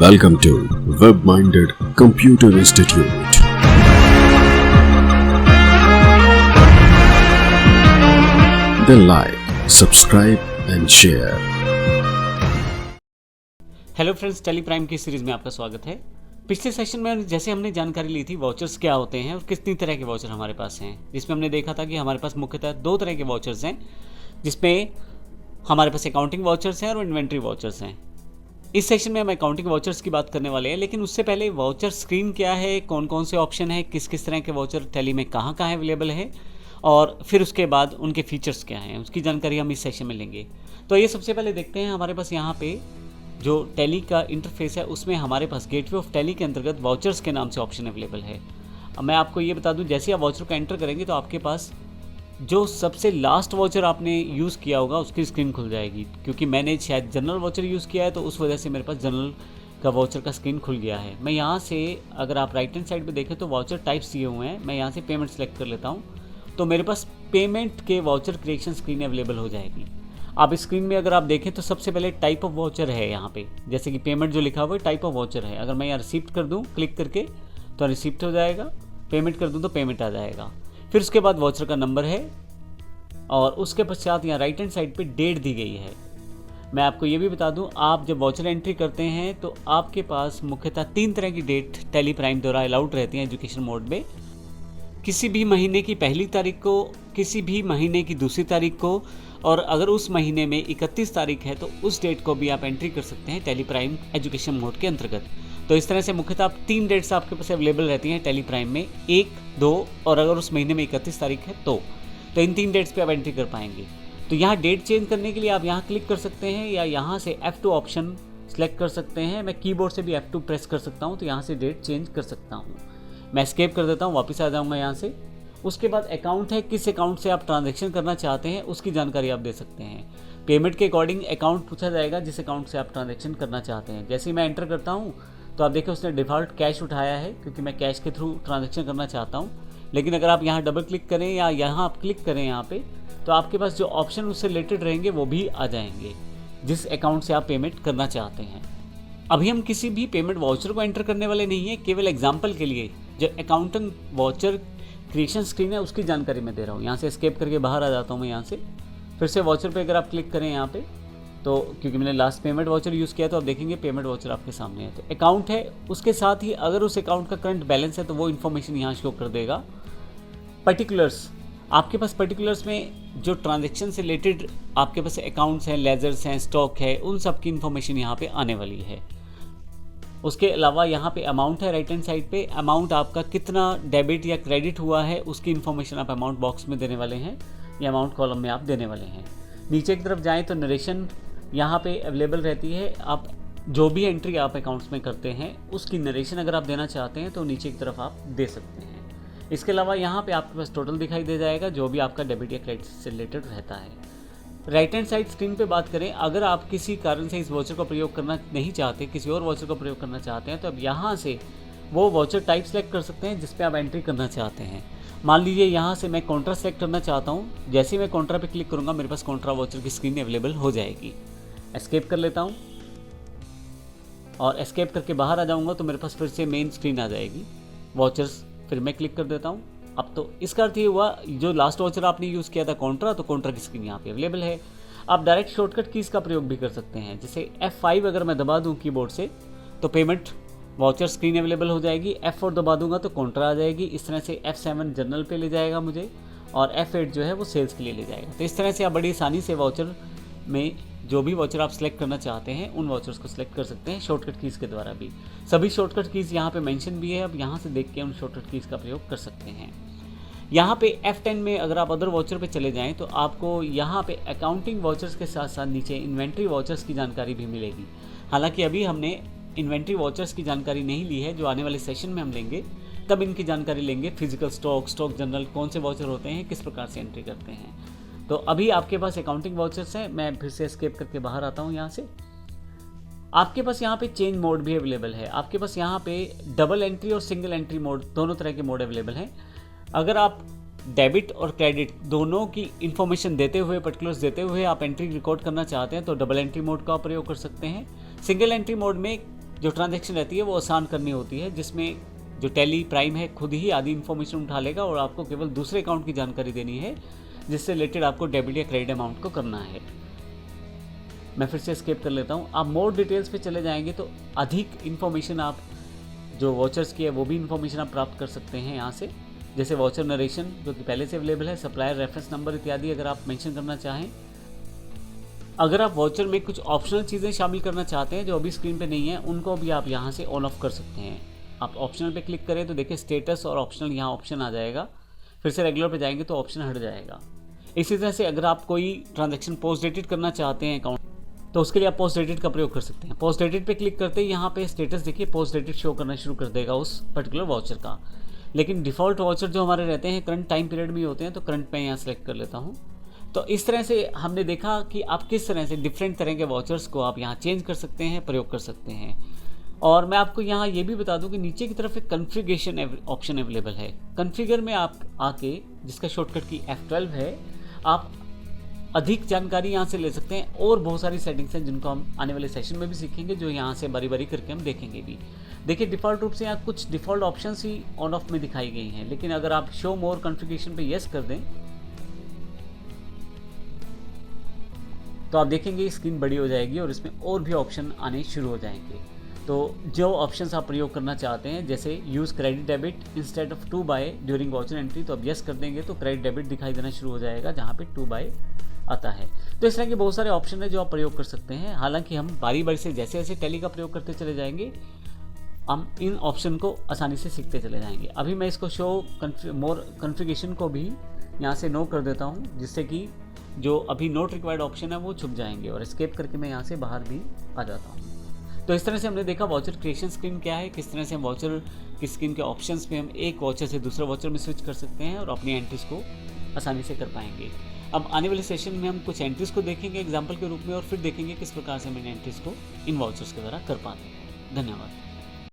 Welcome to Web-Minded Computer Institute. Then like, subscribe and share. Hello friends, Tally Prime की series में आपका स्वागत है। पिछले सेशन में जैसे हमने जानकारी ली थी वाउचर्स क्या होते हैं और कितनी तरह के वाउचर हमारे पास हैं, जिसमें हमने देखा था कि हमारे पास मुख्यतः दो तरह के वाउचर्स हैं, जिसमें हमारे पास अकाउंटिंग वाउचर्स हैं और इन्वेंट्री वाउचर्स हैं। इस सेशन में हम अकाउंटिंग वाउचर्स की बात करने वाले हैं, लेकिन उससे पहले वाउचर स्क्रीन क्या है, कौन कौन से ऑप्शन है, किस किस तरह के वाउचर टेली में कहाँ कहाँ अवेलेबल है, और फिर उसके बाद उनके फीचर्स क्या हैं, उसकी जानकारी हम इस सेशन में लेंगे। तो ये सबसे पहले देखते हैं हमारे पास यहाँ पे जो टेली का इंटरफेस है, उसमें हमारे पास गेटवे ऑफ टेली के अंतर्गत वाउचर्स के नाम से ऑप्शन अवेलेबल है। अब मैं आपको ये बता दूं, जैसे आप वाउचर को एंटर करेंगे तो आपके पास जो सबसे लास्ट वाउचर आपने यूज़ किया होगा उसकी स्क्रीन खुल जाएगी। क्योंकि मैंने शायद जनरल वाउचर यूज़ किया है तो उस वजह से मेरे पास जनरल का वाउचर का स्क्रीन खुल गया है। मैं यहाँ से अगर आप राइट हैंड साइड पे देखें तो वाउचर टाइप्स दिए हुए हैं। मैं यहाँ से पेमेंट सेलेक्ट कर लेता हूँ तो मेरे पास पेमेंट के वाउचर क्रिएशन स्क्रीन अवेलेबल हो जाएगी। आप स्क्रीन में अगर आप देखें तो सबसे पहले टाइप ऑफ वाउचर है यहाँ पे, जैसे कि पेमेंट जो लिखा हुआ है टाइप ऑफ वाउचर है। अगर मैं यहाँ रिसीप्ट कर दूँ क्लिक करके तो रिसीप्ट हो जाएगा, पेमेंट कर दूँ तो पेमेंट आ जाएगा। फिर उसके बाद वाउचर का नंबर है और उसके पश्चात यहाँ राइट हैंड साइड पे डेट दी गई है। मैं आपको ये भी बता दूं, आप जब वाउचर एंट्री करते हैं तो आपके पास मुख्यतः 3 तरह की डेट टेली प्राइम द्वारा अलाउड रहती हैं एजुकेशन मोड में। किसी भी महीने की पहली तारीख को, किसी भी महीने की दूसरी तारीख को, और अगर उस महीने में 31 तारीख है तो उस डेट को भी आप एंट्री कर सकते हैं टेली प्राइम एजुकेशन मोड के अंतर्गत। तो इस तरह से मुख्यतः आप 3 डेट्स आपके पास अवेलेबल रहती हैं टेली प्राइम में, 1, 2 और अगर उस महीने में 31 तारीख है तो इन 3 डेट्स पे आप एंट्री कर पाएंगे। तो यहाँ डेट चेंज करने के लिए आप यहाँ क्लिक कर सकते हैं या यहाँ से F2 ऑप्शन सेलेक्ट कर सकते हैं। मैं कीबोर्ड से भी F2 प्रेस कर सकता हूँ तो यहाँ से डेट चेंज कर सकता हूँ। मैं एस्केप कर देता हूँ, वापस आ जाऊँगा यहाँ से। उसके बाद अकाउंट है, किस अकाउंट से आप ट्रांजैक्शन करना चाहते हैं उसकी जानकारी आप दे सकते हैं। पेमेंट के अकॉर्डिंग अकाउंट पूछा जाएगा जिस अकाउंट से आप ट्रांजैक्शन करना चाहते हैं। जैसे ही मैं एंटर करता हूँ तो आप देखिए उसने डिफ़ॉल्ट कैश उठाया है, क्योंकि मैं कैश के थ्रू ट्रांजैक्शन करना चाहता हूँ। लेकिन अगर आप यहाँ डबल क्लिक करें या यहाँ आप क्लिक करें यहाँ पे, तो आपके पास जो ऑप्शन उससे रिलेटेड रहेंगे वो भी आ जाएंगे जिस अकाउंट से आप पेमेंट करना चाहते हैं। अभी हम किसी भी पेमेंट वाउचर को एंटर करने वाले नहीं है, केवल एग्जांपल के लिए जो अकाउंटिंग वाउचर क्रिएशन स्क्रीन है उसकी जानकारी मैं दे रहा हूँ। यहाँ से एस्केप करके बाहर आ जाता हूँ मैं यहाँ से। फिर से वाउचर पे अगर आप क्लिक करें यहाँ पे, तो क्योंकि मैंने लास्ट पेमेंट वाउचर यूज़ किया तो आप देखेंगे पेमेंट वाउचर आपके सामने है। तो अकाउंट है, उसके साथ ही अगर उस अकाउंट का करंट बैलेंस है तो वो इन्फॉर्मेशन यहाँ शो कर देगा। पर्टिकुलर्स, आपके पास पर्टिकुलर्स में जो ट्रांजैक्शन से रिलेटेड आपके पास अकाउंट्स हैं, लेजर्स हैं, स्टॉक है, उन सब की इन्फॉर्मेशन यहाँ पे आने वाली है। उसके अलावा यहाँ पे अमाउंट है राइट हैंड साइड पे। अमाउंट आपका कितना डेबिट या क्रेडिट हुआ है उसकी इन्फॉर्मेशन आप अमाउंट बॉक्स में देने वाले हैं या अमाउंट कॉलम में आप देने वाले हैं। नीचे की तरफ जाएँ तो नरेशन यहाँ पे अवेलेबल रहती है। आप जो भी एंट्री आप अकाउंट्स में करते हैं उसकी नरेशन अगर आप देना चाहते हैं तो नीचे की तरफ आप दे सकते हैं। इसके अलावा यहाँ पे आपके पास टोटल दिखाई दे जाएगा जो भी आपका डेबिट या क्रेडिट से रिलेटेड रहता है। राइट हैंड साइड स्क्रीन पे बात करें, अगर आप किसी कारण से इस वाउचर का प्रयोग करना नहीं चाहते, किसी और वाउचर का प्रयोग करना चाहते हैं, तो अब यहाँ से वो वाउचर टाइप सेलेक्ट कर सकते हैं जिस पे आप एंट्री करना चाहते हैं। मान लीजिए यहाँ से मैं कॉन्ट्रा सेलेक्ट करना चाहता हूँ। जैसे ही मैं कॉन्ट्रा पे क्लिक करूँगा मेरे पास कॉन्ट्रा वाउचर की स्क्रीन अवेलेबल हो जाएगी। एस्केप कर लेता हूँ और एस्केप करके बाहर आ जाऊँगा तो मेरे पास फिर से मेन स्क्रीन आ जाएगी वाउचर्स। फिर मैं क्लिक कर देता हूँ। अब तो इसका अर्थ ये हुआ, जो लास्ट वाउचर आपने यूज़ किया था कॉन्ट्रा, तो कॉन्ट्रा की स्क्रीन यहाँ पे अवेलेबल है। आप डायरेक्ट शॉर्टकट कीज़ का प्रयोग भी कर सकते हैं। जैसे F5 अगर मैं दबा दूँ कीबोर्ड से तो पेमेंट वाउचर स्क्रीन अवेलेबल हो जाएगी। F4 दबा दूंगा तो कॉन्ट्रा आ जाएगी। इस तरह से F7 जनरल पे ले जाएगा मुझे और F8 जो है वो सेल्स के लिए ले जाएगा। तो इस तरह से आप बड़ी आसानी से वाउचर में जो भी वाउचर आप सेलेक्ट करना चाहते हैं उन वाउचर्स को सिलेक्ट कर सकते हैं शॉर्टकट कीज़ के द्वारा भी। सभी शॉर्टकट कीज़ यहाँ पे मेंशन भी है, अब यहाँ से देख के उन शॉर्टकट कीज़ का प्रयोग कर सकते हैं। यहाँ पे F10 में अगर आप अदर वाउचर पे चले जाएं तो आपको यहाँ पे अकाउंटिंग वाउचर्स के साथ साथ नीचे इन्वेंट्री वाउचर्स की जानकारी भी मिलेगी। हालांकि अभी हमने इन्वेंट्री वाउचर्स की जानकारी नहीं ली है, जो आने वाले सेशन में हम लेंगे तब इनकी जानकारी लेंगे। फिजिकल स्टॉक, स्टॉक जनरल, कौन से वाउचर होते हैं, किस प्रकार से एंट्री करते हैं। तो अभी आपके पास अकाउंटिंग वाउचर्स हैं। मैं फिर से एस्केप करके बाहर आता हूँ यहाँ से। आपके पास यहाँ पे चेंज मोड भी अवेलेबल है। आपके पास यहाँ पे डबल एंट्री और सिंगल एंट्री मोड, दोनों तरह के मोड अवेलेबल हैं। अगर आप डेबिट और क्रेडिट दोनों की इन्फॉर्मेशन देते हुए, पर्टिकुलर्स देते हुए आप एंट्री रिकॉर्ड करना चाहते हैं तो डबल एंट्री मोड का प्रयोग कर सकते हैं। सिंगल एंट्री मोड में जो ट्रांजैक्शन रहती है वो आसान करनी होती है, जिसमें जो टैली प्राइम है खुद ही आधी इन्फॉर्मेशन उठा लेगा और आपको केवल दूसरे अकाउंट की जानकारी देनी है जिससे रिलेटेड आपको डेबिट या क्रेडिट अमाउंट को करना है। मैं फिर से एस्केप कर लेता हूँ। आप मोर डिटेल्स पे चले जाएंगे तो अधिक इन्फॉर्मेशन आप जो वाउचर्स की है वो भी इन्फॉर्मेशन आप प्राप्त कर सकते हैं यहाँ से, जैसे वाउचर नरेशन जो कि पहले से अवेलेबल है, सप्लायर रेफरेंस नंबर इत्यादि अगर आप मेंशन करना चाहें। अगर आप वाउचर में कुछ ऑप्शनल चीज़ें शामिल करना चाहते हैं जो अभी स्क्रीन पे नहीं है, उनको भी आप यहाँ से ऑन ऑफ कर सकते हैं। आप ऑप्शनल पे क्लिक करें तो देखिए स्टेटस और ऑप्शनल यहाँ ऑप्शन आ जाएगा, फिर से रेगुलर पे जाएंगे तो ऑप्शन हट जाएगा। इसी तरह से अगर आप कोई ट्रांजैक्शन पोस्ट डेटेड करना चाहते हैं अकाउंट, तो उसके लिए आप पोस्ट डेटेड का प्रयोग कर सकते हैं। पोस्ट डेटेड पे क्लिक करते ही यहाँ पे स्टेटस देखिए पोस्ट डेटेड शो करना शुरू कर देगा उस पर्टिकुलर वाउचर का। लेकिन डिफ़ॉल्ट वाउचर जो हमारे रहते हैं करंट टाइम पीरियड में होते हैं, तो करंट मैं यहाँ सेलेक्ट कर लेता हूँ। तो इस तरह से हमने देखा कि आप किस तरह से डिफरेंट तरह के वाउचर्स को आप यहाँ चेंज कर सकते हैं, प्रयोग कर सकते हैं। और मैं आपको यहाँ ये भी बता दूं कि नीचे की तरफ एक कॉन्फ़िगरेशन ऑप्शन अवेलेबल है। कॉन्फ़िगर में आप आके, जिसका शॉर्टकट की F12 है, आप अधिक जानकारी यहाँ से ले सकते हैं और बहुत सारी सेटिंग्स हैं जिनको हम आने वाले सेशन में भी सीखेंगे, जो यहाँ से बारी बारी करके हम देखेंगे भी। देखिए डिफ़ॉल्ट रूप से यहाँ कुछ default options he on off में दिखाई गई हैं, लेकिन अगर आप शो मोर कॉन्फ़िगरेशन पे यस कर दें तो आप देखेंगे स्क्रीन बड़ी हो जाएगी और इसमें और भी ऑप्शन आने शुरू हो जाएंगे। तो जो ऑप्शंस आप प्रयोग करना चाहते हैं, जैसे use credit debit instead of to buy during voucher entry, तो अब यस कर देंगे तो क्रेडिट डेबिट दिखाई देना शुरू हो जाएगा जहाँ पे टू बाय आता है। तो इस तरह के बहुत सारे ऑप्शन है जो आप प्रयोग कर सकते हैं। हालांकि हम बारी बारी से जैसे जैसे टैली का प्रयोग करते चले जाएंगे, हम इन ऑप्शन को आसानी से सीखते चले जाएंगे। अभी मैं इसको शो मोर कॉन्फ़िगरेशन को भी यहाँ से नो कर देता हूँ, जिससे कि जो अभी नोट रिक्वायर्ड ऑप्शन है वो छुप जाएंगे और एस्केप करके मैं यहाँ से बाहर भी आ जाता हूँ। तो इस तरह से हमने देखा वाउचर क्रिएशन स्क्रीन क्या है, किस तरह से हम वाउचर की स्क्रीन के ऑप्शंस पे हम एक वाउचर से दूसरे वाउचर में स्विच कर सकते हैं और अपनी एंट्रीज को आसानी से कर पाएंगे। अब आने वाले सेशन में हम कुछ एंट्रीज को देखेंगे एग्जाम्पल के रूप में, और फिर देखेंगे किस प्रकार से हम इन एंट्रीज को इन वाउचर्स के द्वारा कर पाते हैं। धन्यवाद।